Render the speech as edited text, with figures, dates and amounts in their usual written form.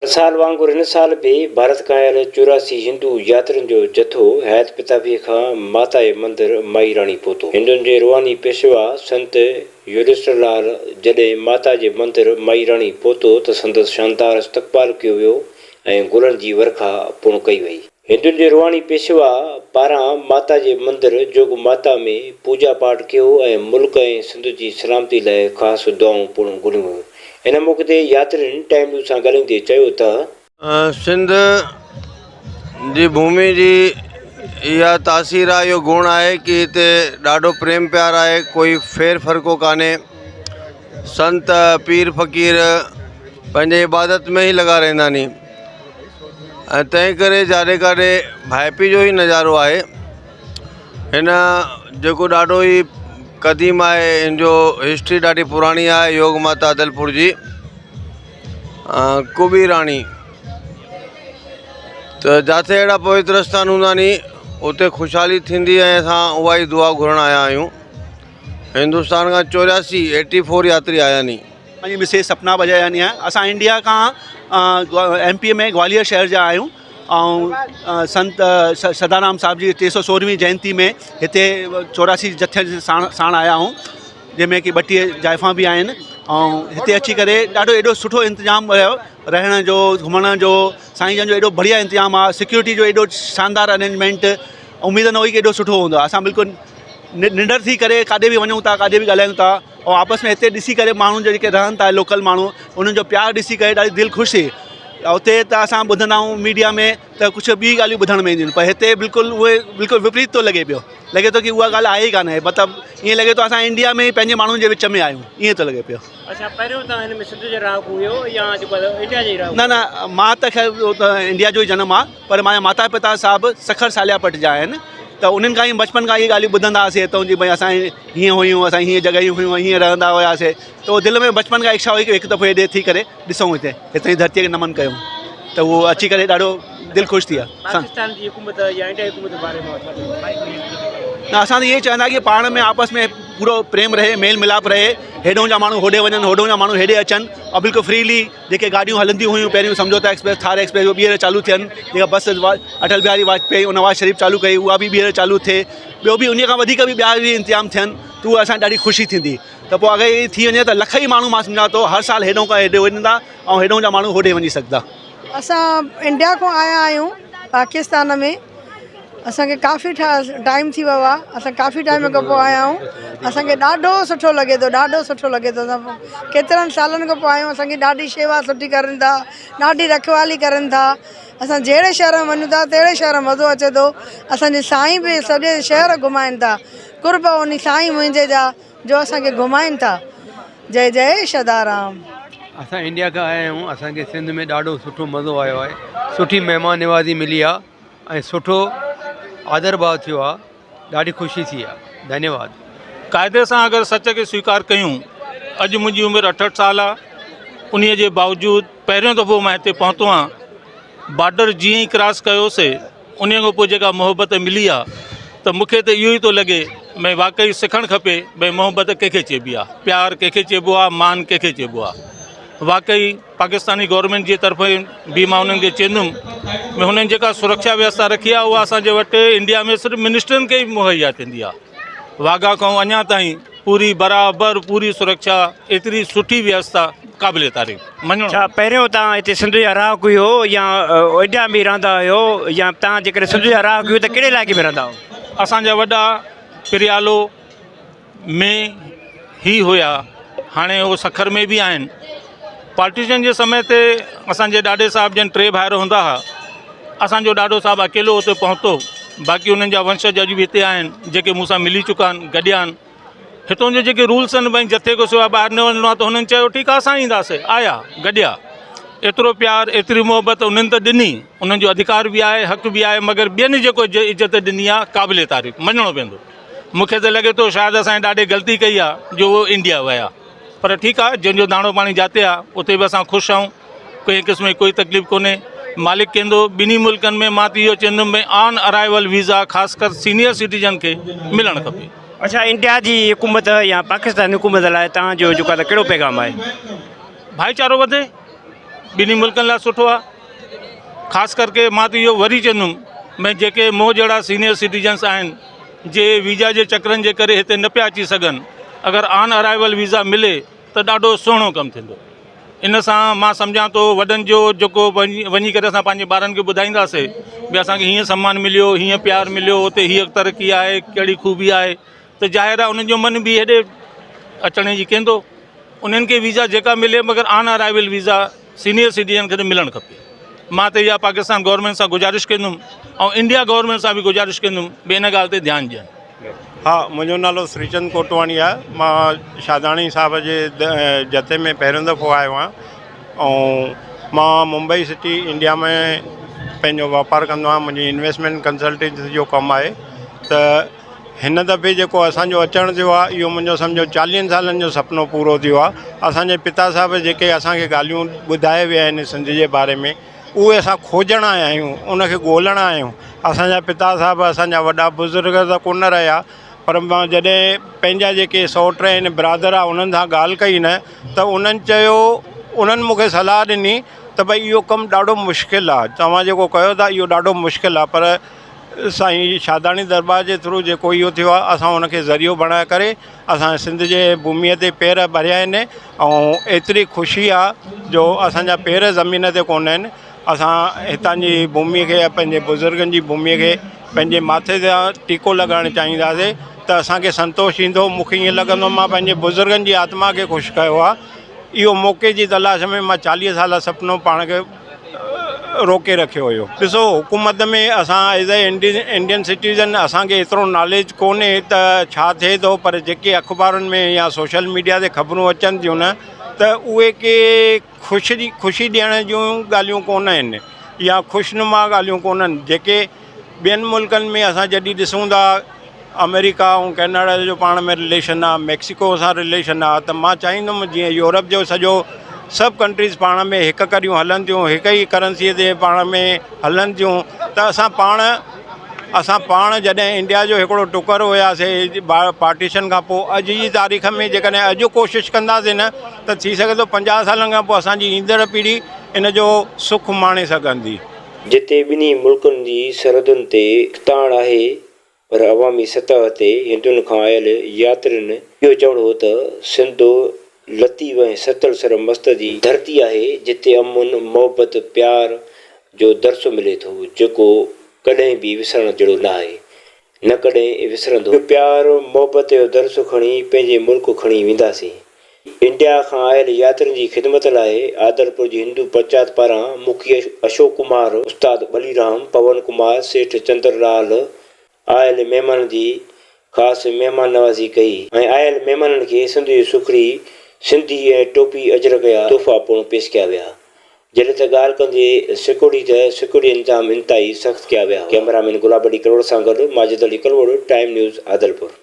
साल वांगुरु इन साल भी भारत खां आयल 84 हिंदू यात्रियुनि जो जथो हैत पिताबीअ खां माता जे मंदिर माई राणी पहुतो। हिंदुनि जे रूहानी पेशवा संत युधिष्ठिरलाल जॾहिं माता जे मंदिर माई राणी पहुतो त संदसि शानदार इस्तक़बाल कयो वियो ऐं गुलनि जी वर्खा पुण कई वई। हिंदुनि जे रूहानी पेशवा पारां माता जे मंदिर जोग माता में पूजा पाठ कयो ऐं मुल्क ऐं सिंध जी सलामती लाइ ख़ासि दुआऊं पुण घुरियूं। इन मौक़े ते यात्रियुनि टाइम न्यूज़ सां ॻाल्हाईंदे चयो त सिंध जी भूमि जी इहा तासीर आहे, इहो गुण आहे कि हिते ॾाढो प्रेम प्यार आहे, कोई फेर फ़र्क़ो कान्हे। संत पीर फ़क़ीर पंहिंजे इबादत में ई लॻा रहंदा नी ऐं तंहिं करे जाॾे काॾे भाइपी जो ई नज़ारो आहे। हिन जेको ॾाढो ई क़दीम आहे, हिन जो हिस्ट्री ॾाढी पुराणी आहे। योग माता अदलपुर जी कुबी राणी त जिथे अहिड़ा पवित्र स्थान हूंदा नी उते ख़ुशहाली थींदी ऐं असां उहा ई दुआ घुरण आया आहियूं। हिंदुस्तान खां 84 यात्री आया नी। मुंहिंजी मिसेस सपना बजायानी आहे। असां इंडिया खां MP में ग्वालियर शहर जा आहियूं ऐं संत सदाराम साहिब जी 316वीं जयंती में हिते 84 जथे साण आया आहियूं, जंहिंमें कि 32 जाइफ़ा बि आहिनि। ऐं हिते अची करे ॾाढो एॾो सुठो इंतज़ाम हुयो रहण जो, घुमण जो। साईं जन जो एॾो बढ़िया इंतज़ाम आहे, सिक्योरिटी जो एॾो शानदार अरेंजमेंट। उमेद न हुई कि एॾो सुठो हूंदो। असां बिल्कुलु निडर थी करे काॾे बि वञूं था, काॾे बि ॻाल्हायूं था ऐं आपस में हिते ॾिसी करे माण्हू जेके रहनि था लोकल माण्हू, उन्हनि जो प्यार ॾिसी करे ॾाढी दिलि ख़ुशि थी। उते त असां ॿुधंदा आहियूं मीडिया में त कुझु ॿी ॻाल्हियूं ॿुधण में ईंदियूं आहिनि, पर हिते बिल्कुलु उहे बिल्कुलु विपरीत थो लॻे पियो। लॻे थो कि उहा ॻाल्हि आहे ई कान्हे, मतिलबु ईअं लॻे थो असां इंडिया में पंहिंजे माण्हुनि जे विच में आहियूं, ईअं थो लॻे पियो। अच्छा, पहिरियों तव्हां हिन में सिंध जो रहाकू हुयो या जेको इंडिया जो ई रहाकू? न, मां त ख़ैर इंडिया जो ई जनम आहे, पर मुंहिंजा माता पिता साहिबु सखर सालियापट जा आहिनि। त उन्हनि खां ई बचपन खां इहे ॻाल्हियूं ॿुधंदा हुआसीं हितां जी, भई असां हीअं हुयूं, असां हीअं जॻहियूं हुयूं, हीअं रहंदा हुआसीं। त उहो दिलि में बचपन खां इच्छा हुई कि हिकु दफ़ो हेॾे थी करे ॾिसूं, हिते जी धरतीअ खे नमन कयूं। त उहो अची करे ॾाढो दिलि ख़ुशि थी आहे। पाकिस्तान जी हुकूमत या इंडिया हुकूमत जे बारे में न, असां त इहे चवंदा कि पाण में आपस में पूरो प्रेम रहे, मेल मिलाप रहे। हेॾों जा माण्हू होॾे वञनि, होॾों जा माण्हू हेॾे अचनि और बिल्कुलु फ्रीली जेके गाॾियूं हलंदियूं हुयूं पहिरियों, समझौता एक्सप्रेस, थार एक्सप्रेस, ॿीहर चालू थियनि। जेका बस अटल बिहारी वाजपेयी नवाज़ शरीफ़ चालू कई, उहा बि ॿीहर चालू थिए। ॿियो बि उन खां वधीक बि ॿिया बि इंतज़ाम थियनि त उहा असां ॾाढी ख़ुशी थींदी। त पोइ अगरि इहे थी वञे त लख ई माण्हू मां सम्झा थो हर साल हेॾों खां हेॾे वञंदा ऐं हेॾों जा माण्हू होॾे वञी सघंदा। असां इंडिया खां आया आहियूं पाकिस्तान में। असांखे काफ़ी टाइम थी वियो आहे, असां काफ़ी टाइम खां पोइ आया आहियूं। असांखे ॾाढो सुठो लॻे थो, ॾाढो सुठो लॻे थो। असां केतिरनि सालनि खां पोइ आहियूं, असांखे ॾाढी शेवा सुठी करनि था, ॾाढी रखवाली करनि था। असां जहिड़े शहर में वञूं था तहिड़े शहर में मज़ो अचे थो। असांजे साईं बि सॼे शहर घुमाइनि था, कुर्ब उन साईं मुंहिंजे जा जो असांखे घुमाइनि था। जय जय सदाराम। असां इंडिया खां आया आहियूं, असांखे सिंध में ॾाढो सुठो मज़ो आयो आहे, सुठी महिमान नवाज़ी मिली आहे ऐं सुठो आदर भाव थियो आहे, ॾाढी ख़ुशी थी आहे। धन्यवाद। क़ाइदे सां अगरि सच खे स्वीकार कयूं, अॼु मुंहिंजी उमिरि 68 साल आहे। उन जे बावजूदि पहिरियों दफ़ो मां हिते पहुतो आहियां। बॉर्डर जीअं ई क्रॉस कयोसीं, उन खां पोइ जेका मोहबत मिली आहे, त मूंखे त इहो ई थो लॻे भई वाक़ई सिखणु खपे भई मोहबत कंहिंखे चइबी आहे, प्यार कंहिंखे चइबो आहे, मान कंहिंखे चइबो आहे। वाक़ई पाकिस्तानी गवर्नमेंट जी तरफ़ बि मां उन्हनि खे चवंदुमि भई हुननि जेका सुरक्षा व्यवस्था रखी आहे उहा असांजे वटि इंडिया में सिर्फ़ु मिनिस्टरनि खे ई मुहैया थींदी आहे। वाघा खां अञा ताईं पूरी बराबरि पूरी सुरक्षा, एतिरी सुठी व्यवस्था, क़ाबिले तारीफ़ मञो। छा पहिरियों तव्हां हिते सिंध जा रहाकू हुयो या इंडिया में रहंदा हुयो, या तव्हां जेकॾहिं सिंध जा रहाकू हुयो त कहिड़े इलाइक़े में रहंदा हुओ? असांजा वॾा पिरियालो में ई हुया, हाणे उहो सखर में बि आहिनि। पार्टीशन जे समय ते असांजे ॾाॾे साहिब जन 3 भाइर हूंदा हुआ। असांजो ॾाॾो साहिबु अकेलो हुते पहुतो, बाक़ी उन्हनि जा वंशज अॼु बि हिते आहिनि जेके मूंसां मिली चुका आहिनि, गॾिया आहिनि। हितां जो जेके रूल्स आहिनि, भई जथे को सिवा ॿाहिरि न वञिणो आहे त हुननि चयो ठीकु आहे असां ईंदासीं, आया गॾिया। एतिरो प्यार, एतिरी मोहबत उन्हनि त ॾिनी, उन्हनि जो अधिकार बि आहे, हक़ बि आहे, मगर ॿियनि जेको इज़त ॾिनी आहे क़ाबिले तारीफ़ मञिणो पवंदो। मूंखे त लॻे थो शायदि असांजे ॾाढे ग़लती कई आहे जो उहो इंडिया विया, पर ठीकु आहे, जंहिंजो दाणो पाणी जाते आहे उते बि असां ख़ुशि आहियूं। कंहिं क़िस्म जी कोई तकलीफ़ कोन्हे। मालिक कंदो ॿिन्ही मुल्कनि में। मां त इहो चवंदुमि भई ऑन अराइवल वीज़ा ख़ासि कर सीनियर सिटीजन खे मिलणु खपे। अच्छा, इंडिया जी हुकूमत या पाकिस्तान हुकूमत लाइ तव्हांजो जेको आहे कहिड़ो पैगाम आहे? भाईचारो वधे, ॿिन्ही मुल्कनि लाइ सुठो आहे। ख़ासि करके मां त इहो वरी चवंदुमि भई जेके मूं जहिड़ा सीनियर सिटीजन्स आहिनि जे वीज़ा जे चकरनि जे करे हिते न पिया अची सघनि, अगरि ऑन अराइवल वीज़ा मिले त ॾाढो सुहिणो कमु थींदो। इन सां मां सम्झां थो वॾनि जो जेको वञी करे असां पंहिंजे ॿारनि खे ॿुधाईंदासीं भई असांखे हीअं सम्मान मिलियो, हीअं प्यारु मिलियो, हुते हीअ तरक़ी आहे, कहिड़ी ख़ूबी आहे, त ज़ाहिर आहे उन्हनि जो मन बि हेॾे अचण जी कंदो। उन्हनि खे वीज़ा जेका मिले मगर on arrival visa senior citizen खे मिलणु खपे। मां त इहा पाकिस्तान गवर्नमेंट सां गुज़ारिश कंदुमि ऐं इंडिया गवर्नमेंट सां बि गुज़ारिश कंदुमि भई इन ॻाल्हि ते ध्यानु ॾियनि। हाँ, मुंहिंजो नालो श्रीचंद कोटवाणी आहे। मां शादाणी साहब जे जथे में पहिरियों दफ़ो आयो आहियां ऐं मां मुंबई सिटी इंडिया में पंहिंजो वापारु कंदो आहियां। मुंहिंजी इन्वेस्टमेंट कंसल्टेंसी जो कमु आहे। त हिन दफ़े जेको असांजो अचणु थियो आहे इहो मुंहिंजो सम्झो 40 सालनि जो सुपिनो पूरो थियो आहे। असांजे पिता साहिब जेके असांखे ॻाल्हियूं ॿुधाए विया आहिनि सिंध जे बारे में, उहे असां खोजण आया आहियूं, उनखे ॻोल्हण आया आहियूं। असांजा पिता साहिब असांजा वॾा बुज़ुर्ग त कोन रहिया, पर मां जॾहिं पंहिंजा जेके सौट आहिनि, ब्रादर आहे, उन्हनि सां ॻाल्हि कई न त उन्हनि चयो, उन्हनि मूंखे सलाह ॾिनी त भई इहो कमु ॾाढो मुश्किल आहे, तव्हां जेको कयो था इहो ॾाढो मुश्किल आहे। पर साईं शादाणी दरबार जे थ्रू जेको इहो थियो आहे, असां उनखे ज़रियो बणाए करे असां सिंध जे भूमीअ ते पेर भरिया आहिनि ऐं एतिरी ख़ुशी आहे जो असांजा पेर ज़मीन ते कोन आहिनि। असां हितां जी भूमीअ खे, पंहिंजे बुज़ुर्गनि जी भूमीअ खे पंहिंजे माथे ते टीको लॻाइणु चाहींदासीं त असांखे संतोष ईंदो। मूंखे ईअं लॻंदो मां पंहिंजे बुज़ुर्गनि जी आत्मा खे ख़ुशि कयो आहे। इहो मौक़े जी तलाश में मां 40 साल सुपिनो पाण खे रोके रखियो हुयो। ॾिसो, हुकूमत में असां एज़ ए इंडियन सिटीज़न असांखे एतिरो नॉलेज कोन्हे त छा थिए थो, पर जेके अख़बारुनि में या सोशल मीडिया ते ख़बरूं अचनि थियूं न, त उहे के ख़ुशी ॾियण जूं ॻाल्हियूं कोन आहिनि या ख़ुशनुमा ॻाल्हियूं कोन आहिनि। जेके ॿियनि मुल्कनि में असां जॾहिं ॾिसूं था, अमेरिका ऐं कैनेडा जो पाण में रिलेशन आहे, मैक्सिको सां रिलेशन आहे, त मां चाहींदुमि जीअं यूरोप जो सॼो सभु कंट्रीज़ पाण में हिकु करियूं हलनि थियूं, हिक ई करंसीअ ते पाण में हलनि थियूं, त असां पाण जॾहिं इंडिया जो हिकिड़ो टुकर हुयासीं पार्टीशन खां पोइ, अॼु जी तारीख़ में जेकॾहिं अॼु कोशिशि कंदासीं न त थी सघे थो 50 सालनि खां पोइ असांजी ईंदड़ पीढ़ी इन जो सुख माणे सघंदी। जिते ॿिन्ही मुल्कनि जी सरहदुनि ते ताण आहे, पर अवामी सतह ते हिंदुनि खां आयल यात्रियुनि इहो चवणो हो त सिंध लतीफ़ ऐं सतल सरमस्त जी धरती आहे, जिते अमुन मोहबत प्यार जो दर्सो मिले थो, जेको कॾहिं बि विसरण जहिड़ो न आहे, न कॾहिं विसरंदो। प्यार मोहबत जो दर्सो खणी पंहिंजे मुल्क खणी वेंदासीं। इंडिया खां आयल यात्रियुनि जी ख़िदमत लाइ आदरपुर जी हिंदू पंचायत पारां मुखी अशोक कुमार, उस्ताद बलीराम, पवन कुमार, सेठ चंद्रलाल आयल महिमाननि जी ख़ासि महिमान नवाज़ी कई ऐं आयल महिमाननि खे सिंध जी सुखड़ी, सिंधी ऐं टोपी अजरक जा तोहफ़ा पिणु पेश कया विया। जॾहिं त ॻाल्हि कंदे सिक्योरिटी इंतज़ाम इंतिहाई सख़्तु कया विया। कैमरामैन गुलाबड़ी करोड़ सां गॾु माजिद अली कलवड़, टाइम न्यूज़, आदलपुर।